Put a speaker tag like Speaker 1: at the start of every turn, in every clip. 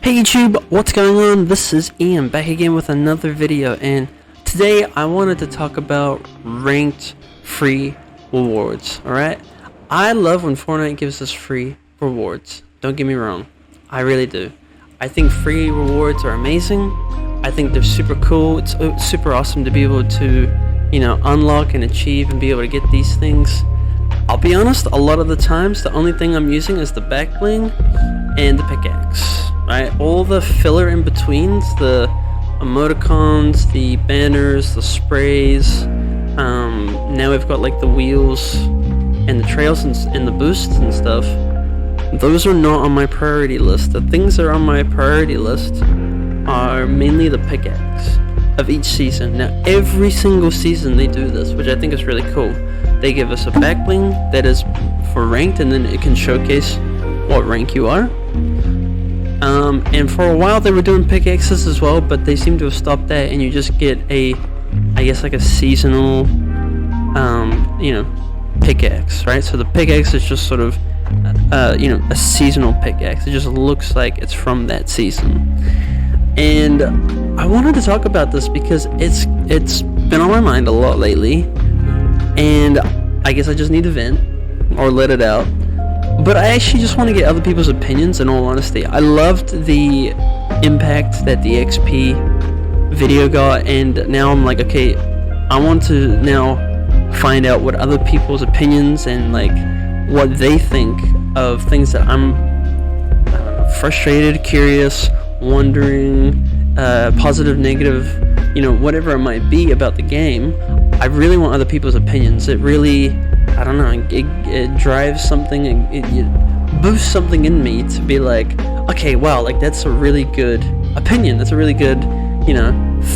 Speaker 1: Hey YouTube, what's going on? This is Ian back again with another video, and today I wanted to talk about ranked free rewards. Alright, I love when Fortnite gives us free rewards, don't get me wrong, I really do. I think free rewards are amazing. I think they're super cool. It's super awesome to be able to, unlock and achieve and be able to get these things. I'll be honest, a lot of the times the only thing I'm using is the back bling and the pickaxe. Right, all the filler in betweens, the emoticons, the banners, the sprays. Now we've got like the wheels and the trails and the boosts and stuff. Those are not on my priority list. The things that are on my priority list are mainly the pickaxe of each season. Now every single season they do this, which I think is really cool. They give us a back bling that is for ranked, and then it can showcase what rank you are. And for a while they were doing pickaxes as well, but they seem to have stopped that, and you just get I guess like a seasonal, pickaxe, right? So the pickaxe is just sort of, a seasonal pickaxe. It just looks like it's from that season. And I wanted to talk about this because it's been on my mind a lot lately, and I guess I just need to vent or let it out. But I actually just want to get other people's opinions, in all honesty. I loved the impact that the XP video got, and now I'm like, okay, I want to now find out what other people's opinions and like what they think of things that I'm frustrated, curious, wondering, positive, negative, whatever it might be about the game. I really want other people's opinions. It really, I don't know, it drives something, it boosts something in me to be like, okay, wow, like that's a really good opinion, that's a really good,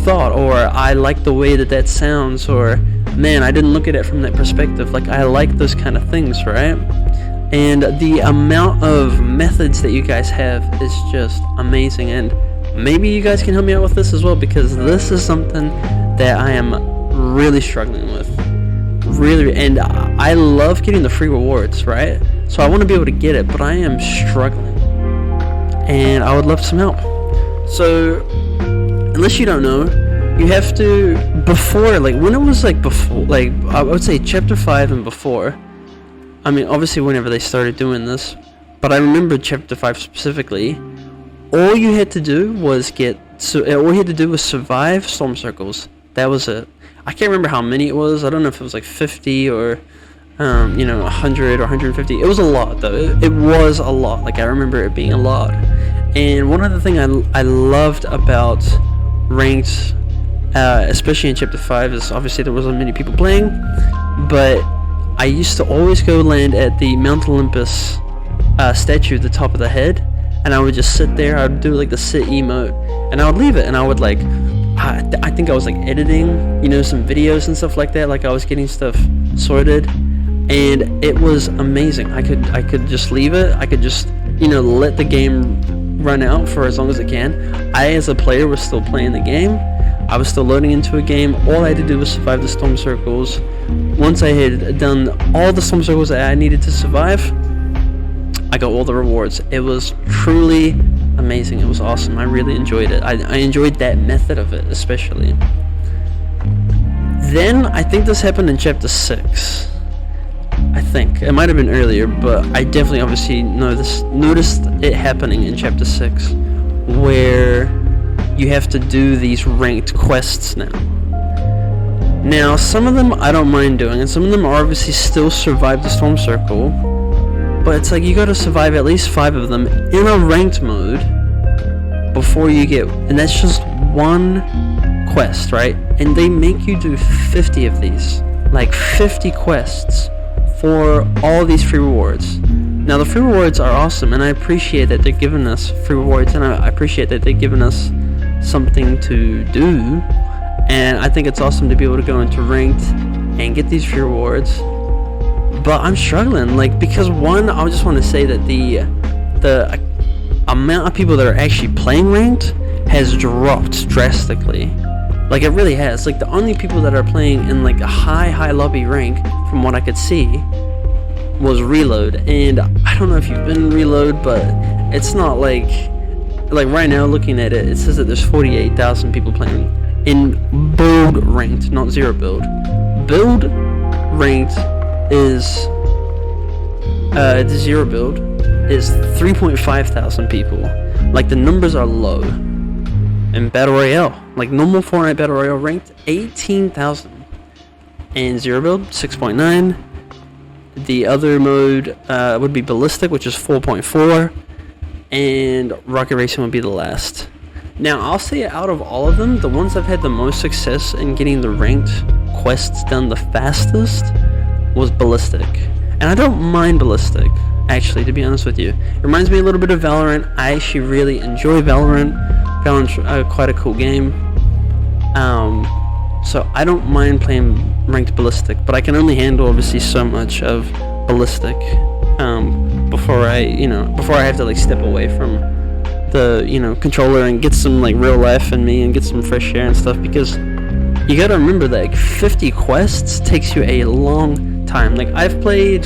Speaker 1: thought, or I like the way that sounds, or man, I didn't look at it from that perspective. Like, I like those kind of things, right? And the amount of methods that you guys have is just amazing, and maybe you guys can help me out with this as well, because this is something that I am really struggling with. Really, and I love getting the free rewards, right? So I want to be able to get it, but I am struggling, and I would love some help. So, unless you don't know, you have to, before, like, when it was like before, like, I would say chapter 5 and before, I mean, obviously whenever they started doing this, but I remember chapter 5 specifically, all you had to do was all you had to do was survive storm circles. That was it. I can't remember how many it was. I don't know if it was like 50 or 100 or 150. It was a lot though. It was a lot. Like, I remember it being a lot. And one other thing I loved about ranked, especially in chapter 5, is obviously there wasn't many people playing, but I used to always go land at the Mount Olympus statue at the top of the head, and I would just sit there. I would do like the sit emote, and I would leave it, and I would like, I think I was like editing, some videos and stuff like that. Like, I was getting stuff sorted, and it was amazing. I could just leave it. I could just, let the game run out for as long as it can. I, as a player, was still playing the game. I was still loading into a game. All I had to do was survive the storm circles. Once I had done all the storm circles that I needed to survive, I got all the rewards. It was truly amazing. It was awesome. I really enjoyed it. I enjoyed that method of it, especially. Then I think this happened in chapter 6. I think it might have been earlier, but I definitely obviously noticed it happening in chapter 6, where you have to do these ranked quests now. Now, some of them I don't mind doing, and some of them are obviously still survive the storm circle. But it's like you gotta survive at least 5 of them in a ranked mode before you get, and that's just one quest, right? And they make you do 50 of these, like 50 quests for all these free rewards. Now, the free rewards are awesome, and I appreciate that they're giving us free rewards, and I appreciate that they're giving us something to do, and I think it's awesome to be able to go into ranked and get these free rewards. But I'm struggling, like, because one, I just want to say that the amount of people that are actually playing ranked has dropped drastically. Like, it really has. Like, the only people that are playing in like a high lobby rank, from what I could see, was Reload. And I don't know if you've been in Reload, but it's not like like right now looking at it, it says that there's 48,000 people playing in build ranked, not zero build. Build ranked is the zero build is 3.5 thousand people. Like the numbers are low. And Battle Royale, like normal Fortnite Battle Royale ranked 18,000. And zero build 6.9. The other mode would be Ballistic, which is 4.4. And Rocket Racing would be the last. Now, I'll say out of all of them, the ones I've had the most success in getting the ranked quests done the fastest was Ballistic. And I don't mind Ballistic, actually, to be honest with you. It reminds me a little bit of Valorant. I actually really enjoy Valorant. Valorant's quite a cool game. So I don't mind playing ranked Ballistic, but I can only handle, obviously, so much of Ballistic before I have to like step away from the controller and get some like real life in me and get some fresh air and stuff, because you gotta remember that like 50 quests takes you a long time. Like I've played,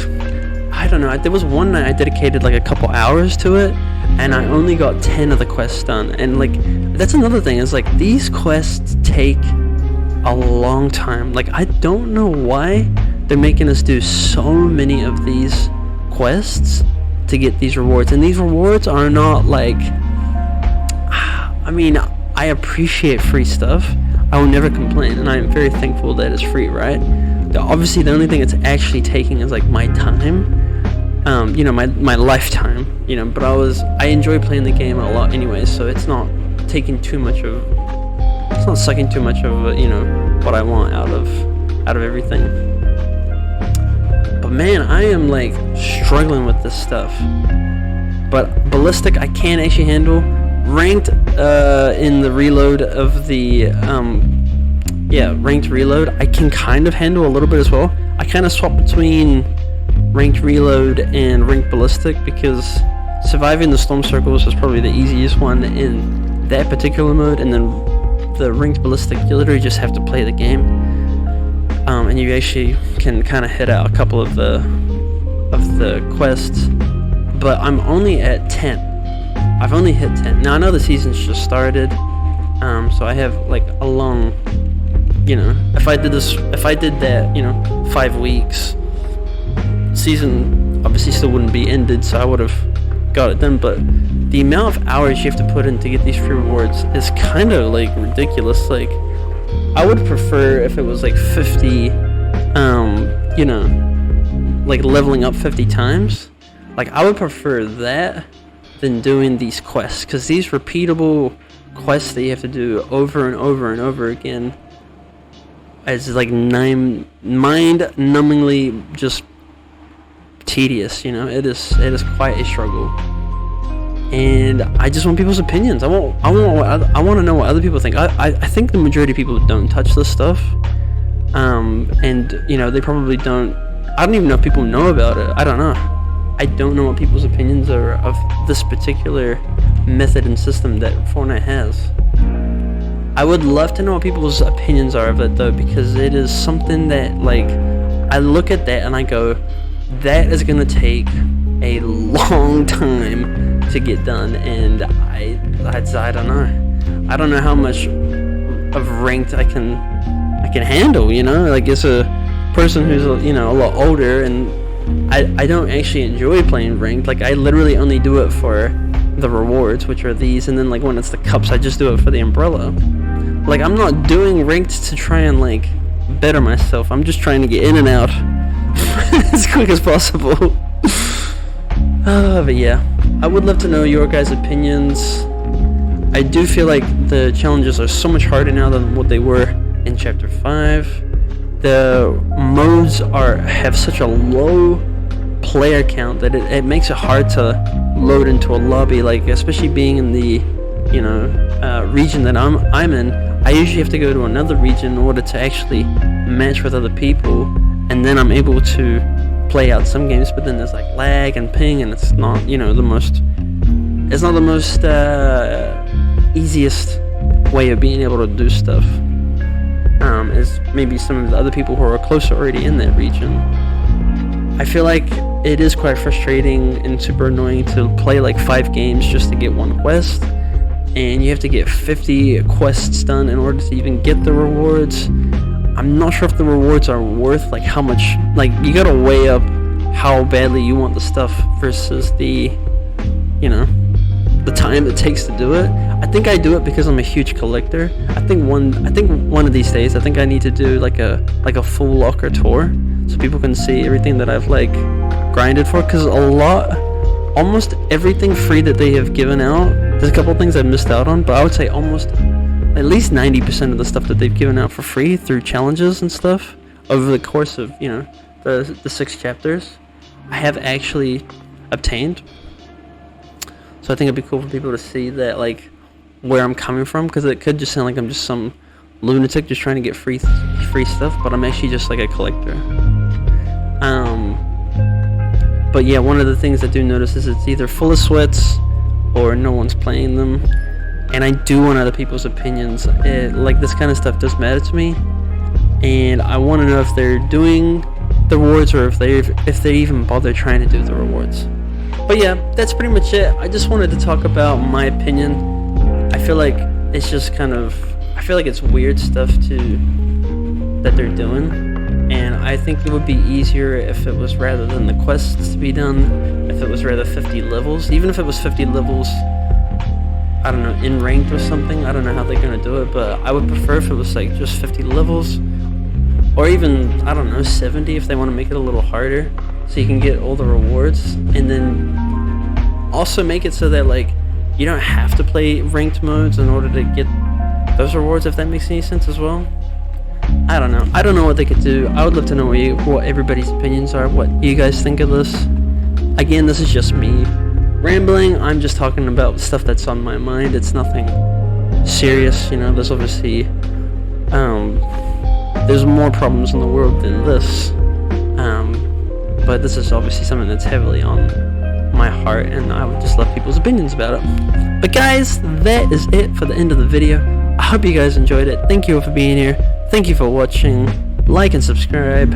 Speaker 1: I don't know, there was one night I dedicated like a couple hours to it and I only got 10 of the quests done. And like that's another thing, is like these quests take a long time. Like I don't know why they're making us do so many of these quests to get these rewards, and these rewards are not like, I mean, I appreciate free stuff. I will never complain, and I am very thankful that it's free, right? Obviously the only thing it's actually taking is like my time, my lifetime, but I enjoy playing the game a lot anyway, so it's not taking too much of, it's not sucking too much of what I want out of everything. But man, I am like struggling with this stuff. But Ballistic I can actually handle. Ranked in the reload of the ranked reload I can kind of handle a little bit as well. I kind of swap between ranked reload and ranked Ballistic because surviving the storm circles is probably the easiest one in that particular mode, and then the ranked Ballistic you literally just have to play the game. And you actually can kind of hit out a couple of the quests, but I'm only at 10. I've only hit 10. Now I know the season's just started, so I have like a long, if I did that, 5 weeks, season obviously still wouldn't be ended, so I would have got it done. But the amount of hours you have to put in to get these free rewards is kind of like ridiculous. Like I would prefer if it was like 50, like leveling up 50 times. Like I would prefer that than doing these quests, because these repeatable quests that you have to do over and over and over again is like mind-numbingly just tedious. It is quite a struggle. And I just want people's opinions. I want to know what other people think. I think the majority of people don't touch this stuff, and they probably don't. I don't even know if people know about it. I don't know. I don't know what people's opinions are of this particular method and system that Fortnite has. I would love to know what people's opinions are of it though, because it is something that like I look at that and I go, that is gonna take a long time to get done, and I don't know. I don't know how much of ranked I can handle. Like as a person who's a lot older, and I don't actually enjoy playing ranked. Like I literally only do it for the rewards, which are these, and then like when it's the cups, I just do it for the umbrella. Like I'm not doing ranked to try and like better myself. I'm just trying to get in and out as quick as possible. But yeah, I would love to know your guys' opinions. I do feel like the challenges are so much harder now than what they were in Chapter 5. The modes have such a low player count that it makes it hard to load into a lobby. Like especially being in the region that I'm in, I usually have to go to another region in order to actually match with other people, and then I'm able to play out some games. But then there's like lag and ping, and it's not the most easiest way of being able to do stuff as maybe some of the other people who are closer already in that region. I feel like it is quite frustrating and super annoying to play like 5 games just to get one quest, and you have to get 50 quests done in order to even get the rewards. I'm not sure if the rewards are worth like how much, like you gotta weigh up how badly you want the stuff versus the, you know, the time it takes to do it. I think I do it because I'm a huge collector. I think one of these days I think I need to do like a full locker tour so people can see everything that I've like grinded for, because almost everything free that they have given out, there's a couple things I missed out on, but I would say almost at least 90% of the stuff that they've given out for free through challenges and stuff over the course of, you know, the 6 chapters, I have actually obtained. So I think it'd be cool for people to see that, like, where I'm coming from, because it could just sound like I'm just some lunatic just trying to get free stuff, but I'm actually just like a collector. But yeah, one of the things I do notice is it's either full of sweats or no one's playing them, and I do want other people's opinions. Like, this kind of stuff does matter to me, and I want to know if they're doing the rewards or if they even bother trying to do the rewards. But yeah, that's pretty much it. I just wanted to talk about my opinion. I feel like it's just kind of, I feel like it's weird stuff that they're doing. And I think it would be easier if it was, rather than the quests to be done, if it was rather 50 levels. Even if it was 50 levels, I don't know, in ranked or something. I don't know how they're going to do it, but I would prefer if it was like just 50 levels. Or even, I don't know, 70 if they want to make it a little harder, so you can get all the rewards. And then also make it so that, like, you don't have to play ranked modes in order to get those rewards, if that makes any sense as well. I don't know what they could do. I would love to know what everybody's opinions are, what you guys think of this. Again, this is just me rambling. I'm just talking about stuff that's on my mind. It's nothing serious, you know. There's obviously there's more problems in the world than this, but this is obviously something that's heavily on my heart, and I would just love people's opinions about it. But guys, that is it for the end of the video. I hope you guys enjoyed it. Thank you all for being here. Thank you for watching. Like and subscribe.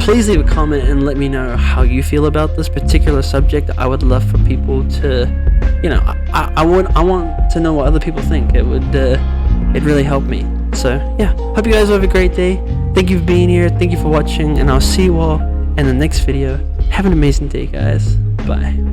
Speaker 1: Please leave a comment and let me know how you feel about this particular subject. I would love for people to, you know, I want to know what other people think. It would it'd really help me. So yeah, hope you guys have a great day. Thank you for being here. Thank you for watching, and I'll see you all in the next video. Have an amazing day, guys. Bye.